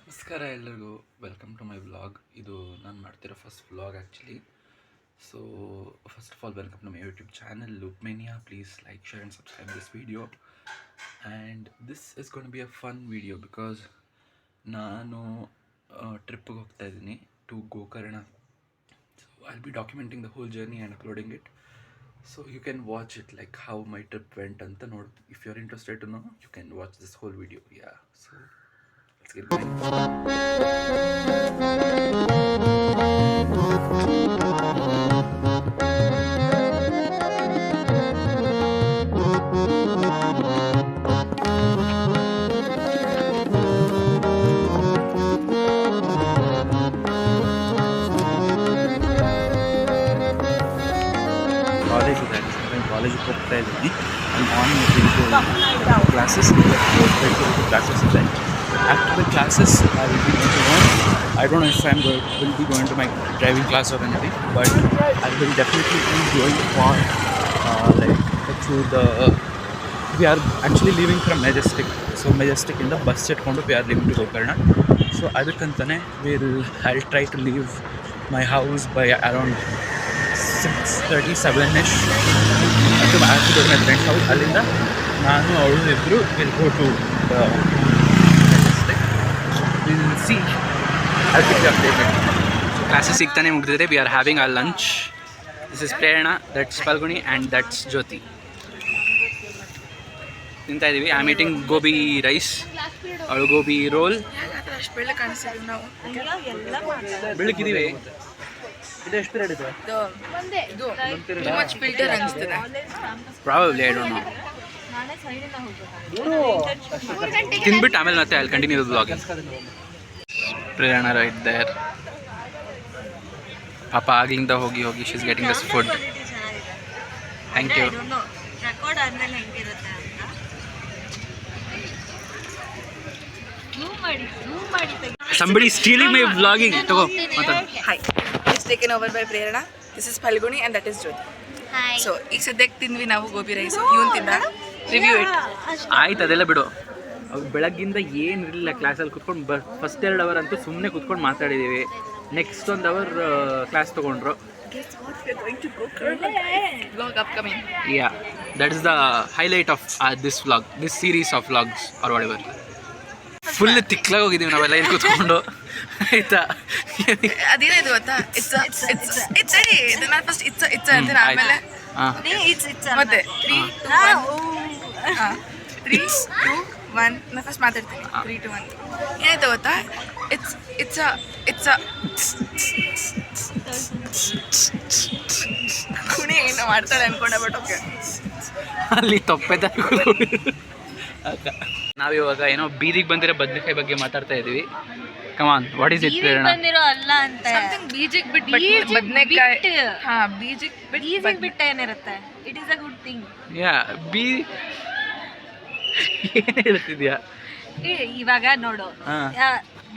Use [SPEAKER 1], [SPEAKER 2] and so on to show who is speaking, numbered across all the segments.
[SPEAKER 1] ನಮಸ್ಕಾರ ಎಲ್ಲರಿಗೂ, welcome to my vlog. ಇದು ನಾನು ಮಾಡ್ತಿರೋ first vlog actually. So first of all welcome to my YouTube channel Lookmania. Please like, share and subscribe this video. And this is gonna be a fun video because ನಾನು ಟ್ರಿಪ್ಪಿಗೆ ಹೋಗ್ತಾ ಇದ್ದೀನಿ to Gokarna. So I'll be documenting the whole journey and uploading it. So you can watch it like how my trip went anta nod. If you're interested to know, you can watch this whole video. Yeah, so let's get going. ಕಾಲೇಜಿಗೆ ಹೋಗ್ತಾ ಇದ್ದೀನಿ. Morning classes ಇದೆ. After the classes, I will be going to learn. I don't know if will be going to my driving class or anything, but I will definitely be going for through the. We are actually leaving from Majestic. So Majestic in the bus setkondu we are leaving to Gokarna. So adukantane I'll try to leave my house by around 6:37ish. I have to go to my friend's house. Alinda ನಾನು ಅವಳು ಇಬ್ಬರು will go to Majestic. We'll see. I'll keep you updated. Classes ಸಿಗ್ತಾನೆ ಮುಗಿದಿದ್ರೆ we are having our lunch. This is Prerna, that's Falguni and that's Jyoti. ತಿಂತಾ ಇದ್ದೀವಿ. I am eating gobi rice, ಅವಳು gobi roll. ಬೆಳಕಿದ್ದೀವಿ. ಇದು ಎಷ್ಟು ಪೀರಿಯಡ್ ಇದೆ? Probably, I don't know. ತಿಂದ್ಬಿಟ್ಟು ಆಮೇಲೆ ಮತ್ತೆ I continue the vlogging. Prerana right there. ಪಾಪ ಆಗ್ಲಿಂದ ಹೋಗಿ she is getting us food. Thank you. Somebody stealing my vlogging. Togo matadu.
[SPEAKER 2] Hi. It's taken over by Prerna. This is Falguni and that is Jyoti. Hi. So ಈಗ ಸದ್ಯಕ್ಕೆ ತಿಂದ್ವಿ ನಾವು gobi rice. ಇವನ್ ತಿಂದ review it.
[SPEAKER 1] ಆಯ್ತು, ಅದೆಲ್ಲ ಬಿಡು. ಬೆಳಗ್ಗಿಂದ ಏನಿರಲಿಲ್ಲ ಕ್ಲಾಸಲ್ಲಿ ಕುತ್ಕೊಂಡು. ಫಸ್ಟ್ 2 ಅವರ್ ಅಂತೂ ಸುಮ್ಮನೆ ಕುತ್ಕೊಂಡು ಮಾತಾಡಿದ್ದೀವಿ. ನೆಕ್ಸ್ಟ್ 1 ಅವರ್ ಕ್ಲಾಸ್ ತೊಗೊಂಡ್ರು.
[SPEAKER 2] Guess what? We are going to Gokarna. Vlog upcoming.
[SPEAKER 1] Yeah, that is the highlight of this vlog, this series of vlogs or whatever. Full ತಿಕ್ಲಾಗಿ ಹೋಗಿದ್ದೀವಿ ನಾವೆಲ್ಲ ಇಲ್ಲಿ ಕೂತ್ಕೊಂಡು. ಆಯ್ತಾ?
[SPEAKER 2] ಅದೇನಾಯ್ತು ಗೊತ್ತಾ? It's ready. ನಾನು ಫಸ್ಟ್ ಇಟ್ಸ್ ಅಂತೀನಿ, ಆಮೇಲೆ ಮತ್ತೆ 3 2 1 ನಾನು ಫಸ್ಟ್ ಮಾತಾಡ್ತೀನಿ. 3 2 1 ಏನಾಯ್ತು ಗೊತ್ತಾ? ಇಟ್ಸ್ ಕುಣಿ ಏನೋ ಮಾಡ್ತಾಳೆ ಅನ್ಕೊಂಡೆ, ಬಟ್ ಓಕೆ.
[SPEAKER 1] ಅಲ್ಲಿ ತೊಪ್ಪೆ ನಾವಿವಾಗ ಏನೋ ಬೀದಿಗೆ ಬಂದಿರೋ ಬದನೆಕಾಯಿ ಬಗ್ಗೆ ಮಾತಾಡ್ತಾ ಇದೀವಿ. ಕಮಾನ್, ವಾಟ್ ಈಸ್ ಇಟ್?
[SPEAKER 3] ಬಂದಿರೋ ಅಲ್ಲ ಅಂತ
[SPEAKER 2] ಸಮಥಿಂಗ್ ಬೀಜಿಗೆ ಬಿಟ್ಟು ಬದನೆಕಾಯಿ. ಹಾ, ಬೀಜಿಗೆ
[SPEAKER 3] ಬಿಟ್ಟು ಏನಿರುತ್ತೆ? It is a good thing.
[SPEAKER 1] Yeah, ಏನ್ ಹೇಳ್ತಿದ್ಯಾ?
[SPEAKER 3] ಇವಾಗ ನೋಡು,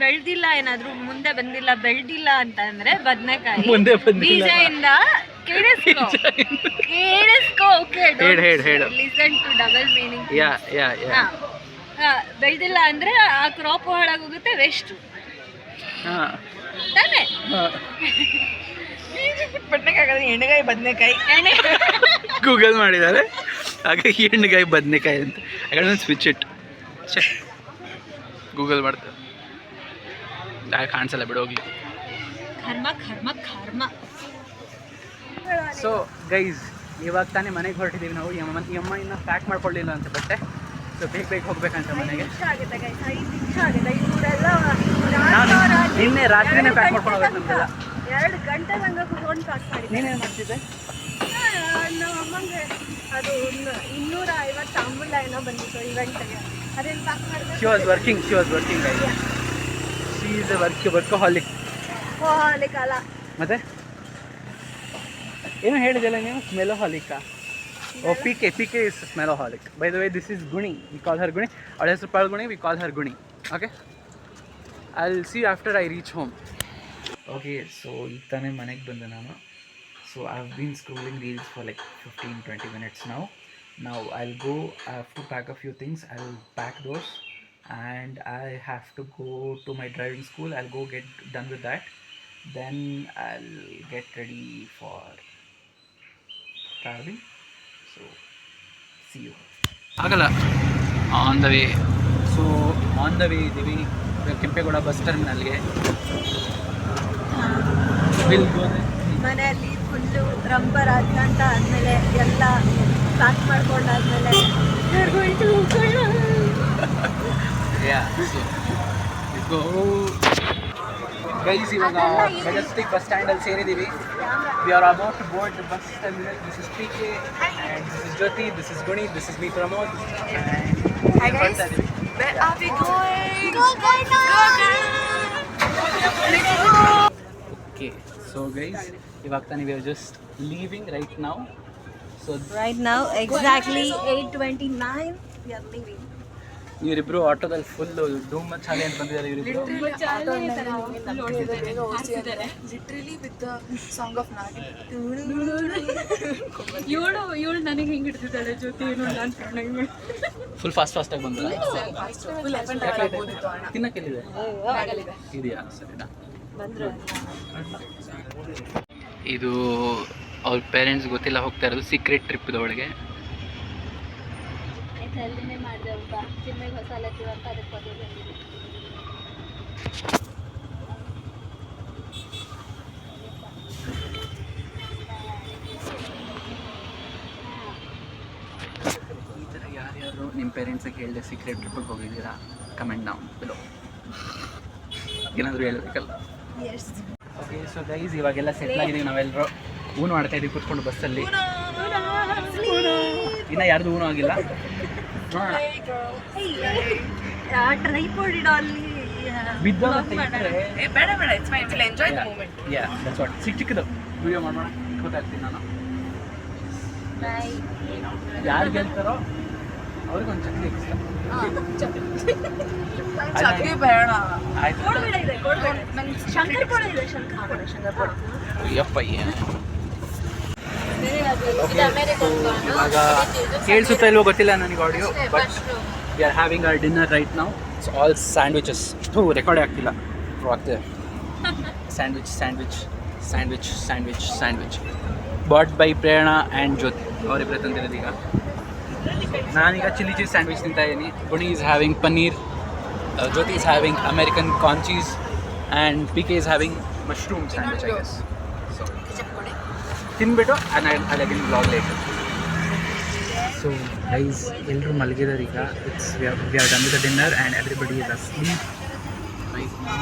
[SPEAKER 3] ಬೆಳ್ದಿಲ್ಲ, ಏನಾದ್ರು ಮುಂದೆ ಬಂದಿಲ್ಲ, ಬೆಳ್ದಿಲ್ಲ ಅಂತ ಅಂದ್ರೆ ಬದನೆಕಾಯಿ ಬೀಜದಿಂದ ಕೇಳಿಸ್ಕೋ. Okay, listen to double meaning. ಬೆಳ್ದಿಲ್ಲ ಅಂದ್ರೆ ಆ ಕ್ರಾಪ್ ಹಾಳಾಗೋಗುತ್ತೆ, ವೇಸ್ಟ್ ತಾನೇ.
[SPEAKER 2] ಬದನೆಕಾಯಿ ಎಣ್ಣೆಗಾಯಿ ಬದನೆಕಾಯಿ
[SPEAKER 1] ಗೂಗಲ್ ಮಾಡಿದ್ದಾರೆ, ಹಾಗಾಗಿ ಎಣ್ಣೆಗಾಯಿ ಬದನೆಕಾಯಿ ಅಂತ. ಹಾಗಾದ್ರೆ ಸ್ವಿಚ್ ಇಟ್. ಗೂಗಲ್ ಮಾಡ್ತಾರೆ, ಕಾಣಿಸಲ್ಲ, ಬಿಡೋಗ್ಲಿ.
[SPEAKER 3] ಕರ್ಮ.
[SPEAKER 1] ಸೊ ಗೈಸ್, ಇವಾಗ ತಾನೇ ಮನೆಗೆ ಹೊರಟಿದ್ದೀವಿ ನಾವು. ಯಮ್ಮ ಇನ್ನು ಪ್ಯಾಕ್ ಮಾಡ್ಕೊಳ್ಳಿಲ್ಲ ಅಂತ ಬಟ್ಟೆ. ಸೊ ಬೇಗ ಹೋಗ್ಬೇಕಂತ ಮನೆಗೆ. ನಿನ್ನೆ ರಾತ್ರಿನೇ ಪ್ಯಾಕ್ ಮಾಡ್ಕೊಂಡು ಹೋಗ್ಬೇಕು ನಮ್ಗೆಲ್ಲ.
[SPEAKER 3] 2 ಗಂಟೆ ನಂಗೆ ಕುತ್ಕೊಂಡು ಪ್ಯಾಕ್ ಮಾಡಿ.
[SPEAKER 1] ನೀನೇನು ಮಾಡ್ತಿದ್ದೆ?
[SPEAKER 3] ನಮ್ಮ ಅಮ್ಮಂಗೆ ಅದು 250 ತಾಂಬೂಲ ಏನೋ ಬಂದಿತ್ತು ಇವೆಂಟ್ಗೆ, ಅದೇನು ಪ್ಯಾಕ್ ಮಾಡಿದೆ.
[SPEAKER 1] She was working guys. She is a workaholic.
[SPEAKER 3] ಅಲ್ಲ
[SPEAKER 1] ಮತ್ತೆ ಏನು ಹೇಳಿದೆಲ್ಲ ನೀವು? ಸ್ಮೆಲೋಹಾಲಿಕ್. ಓ, PK is ಸ್ಮೆಲೋಹಾಲಿಕ್. By the way, this is Guni. We call her Guni. ಅವಳ ಹೆಸರು Falguni. We call her Guni. Okay, I'll see you after I reach home. Okay, so ಈಗ ತಾನೇ ಮನೆಗೆ ಬಂದೆ ನಾನು. So I've been scrolling reels for like 15-20 minutes now. Now I'll go, I have to pack a few things. I'll pack those and I have to go to my driving school. I'll go get done with that. Then I'll get ready for traveling. So see you. ಆಗಲ್ಲ on the way. So on the way ಇದ್ದೀವಿ Kempegowda bus ಟರ್ಮಿನಲ್ಗೆ.
[SPEAKER 3] ಮನೆಯಲ್ಲಿ full ರಂಬರ್ ಅಂತ ಆದಮೇಲೆ ಎಲ್ಲ pack ಮಾಡ್ಕೊಂಡಾದ್ಮೇಲೆ
[SPEAKER 1] guys ಇವಾಗ Majestic bus ಸ್ಟ್ಯಾಂಡಲ್ಲಿ ಸೇರಿದ್ದೀವಿ. We are about to board the bus terminal. This is PK and this is Jyoti, this is Guni, this is me Pramod.
[SPEAKER 2] Hi guys, where are we going? Go
[SPEAKER 1] Okay, so guys, ಇವಾಗ ತಾನೇ we are just leaving right now. So
[SPEAKER 3] right now exactly 8:29 we are leaving.
[SPEAKER 1] ಇವರಿಬ್ರು ಆಟೋದಲ್ಲಿ full ಧೂಮ್ ಚಾಲೆ ಅಂತ ಬಂದಿದ್ದಾರೆ. ಇವರಿಬ್ರು
[SPEAKER 2] literally with the song of ನಾಡಿ.
[SPEAKER 3] ಇವಳು ನನಗೆ ಹಿಂಗೆ ಹಿಡ್ತಿದ್ದಾಳೆ ಜೊತೆ ನಾನು
[SPEAKER 1] ಫುಲ್ ಫಾಸ್ಟಾಗಿ ಬಂದ್ರು. ತಿನ್ನಕ್ಕೆಲ್ಲಿದೆ ಇದೆಯಾ? ಸರಿನಾ. ಇದು ಅವ್ರ ಪೇರೆಂಟ್ಸ್ ಗೊತ್ತಿಲ್ಲ ಹೋಗ್ತಾ ಇರೋದು ಸೀಕ್ರೆಟ್ ಟ್ರಿಪ್ ಒಳಗೆ. ಈ ಥರ ಯಾರ್ಯಾರು ನಿಮ್ಮ ಪೇರೆಂಟ್ಸಿಗೆ ಹೇಳಿದೆ ಸೀಕ್ರೆಟ್ ಟ್ರಿಪ್ಪಿಗೆ ಹೋಗಿದ್ದೀರಾ? Comment down below. ಏನಾದರೂ ಹೇಳಬೇಕಲ್ಲ. ಓಕೆ, ಸೊ ಗೈಸ್ ಇವಾಗೆಲ್ಲ ಸೆಟ್ಲ್ ಆಗಿದ್ದೀವಿ ನಾವೆಲ್ಲರೂ. ಊನು ಮಾಡ್ತಾ ಇದ್ದೀವಿ ಕೂತ್ಕೊಂಡು ಬಸ್ಸಲ್ಲಿ. ಇನ್ನು ಯಾರ್ದು ಊನು ಆಗಿಲ್ಲ.
[SPEAKER 3] ಟ್ರೈಪಾಡ್ ಇಡೋ ಅಲ್ಲಿ
[SPEAKER 1] ಬಿದ್ದೋಗುತ್ತೆ.
[SPEAKER 2] ಬೇಡ ಬೇಡ, it's fine, will enjoy the moment.
[SPEAKER 1] Yeah that's what. ಚಿಕ್ಕದು ವಿಡಿಯೋ ಮಾಡೋಣ ಗೊತ್ತಾಗ್ತೀನಿ ನಾನು. ಯಾರು ಗೆಲ್ತಾರೋ ಅವ್ರಿಗೊಂದು ಚಕ್ಲಿ ಇಷ್ಟ.
[SPEAKER 2] ಚಕ್ಲಿ ಬೇಡ.
[SPEAKER 1] ಆಯ್ತು.
[SPEAKER 3] ಶಂಕರಪೊಳ ಇದೆ, ಶಂಕರಪೊಳ.
[SPEAKER 1] ಯಪ್ಪ ಇವಾಗ ಕೇಳಿಸುತ್ತಾ ಇಲ್ವೋ ಗೊತ್ತಿಲ್ಲ ನನಗೆ audio, but we are having our dinner right now. It's all sandwiches. Record ಆಗ್ತಿಲ್ಲ, ಆಗ್ತಿದೆ. Sandwich bought by Prerana and Jyothi. ಅವರಿಬ್ಬರೇ ತಂದಿರೋದು. ಈಗ ನಾನೀಗ ಚಿಲ್ಲಿ ಚೀಸ್ ಸ್ಯಾಂಡ್ವಿಚ್ ತಿಂತಾ ಇದ್ದೀನಿ. Guni is having paneer, Jyothi is having American corn cheese and PK is having mushroom sandwich I guess. So ತಿನ್ಬಿಟ್ಟು I'll again vlog later. So guys ಎಲ್ಲರೂ ಮಲಗಿದ್ದಾರೆ ಈಗ. we are done with the dinner and everybody is asleep right now.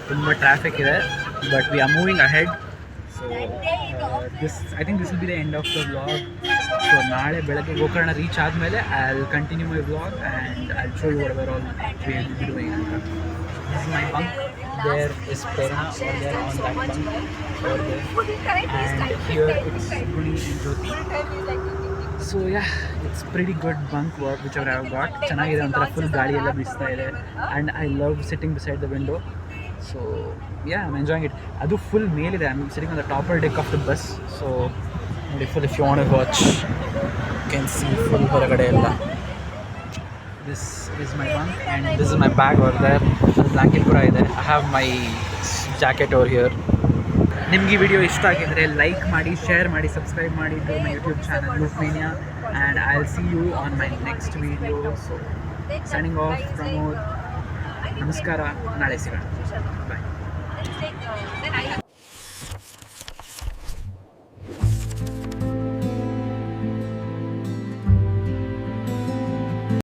[SPEAKER 1] ತುಂಬ traffic ಇದೆ, but we are moving ahead. So I think this will be the end of the vlog. So ನಾಳೆ ಬೆಳಗ್ಗೆ Gokarna reach ಆದಮೇಲೆ I'll continue my vlog and I'll show you whatever all we will be doing. This is my bunk. There is Prerna over there on that bunk over there, and here it's Guni and Jyoti. So yeah, it's pretty good bunk work whichever I have got. ಚೆನ್ನಾಗಿದೆ, ಒಂಥರ full ಗಾಳಿ ಎಲ್ಲ ಬೀಸ್ತಾ ಇದೆ and I love sitting beside the window. So yeah, I'm enjoying it. ಅದು full ಮೇಲಿದೆ. I'm sitting on the topper deck of the bus. So full, if you want to watch, you can see full ಹೊರಗಡೆ ಎಲ್ಲ. This is my bunk and this is my bag over there. Blanket ಕೂಡ ಇದೆ. I have my jacket over here. ನಿಮಗೆ video ಇಷ್ಟ ಆಗಿದ್ರೆ like ಮಾಡಿ, share ಮಾಡಿ, subscribe ಮಾಡಿ to my YouTube channel Loopmania, and I'll see you on my next video. So signing off, Pramod. ನಮಸ್ಕಾರ, ನಾಳೆ ಸಿಗೋಣ. ಬಾಯ್.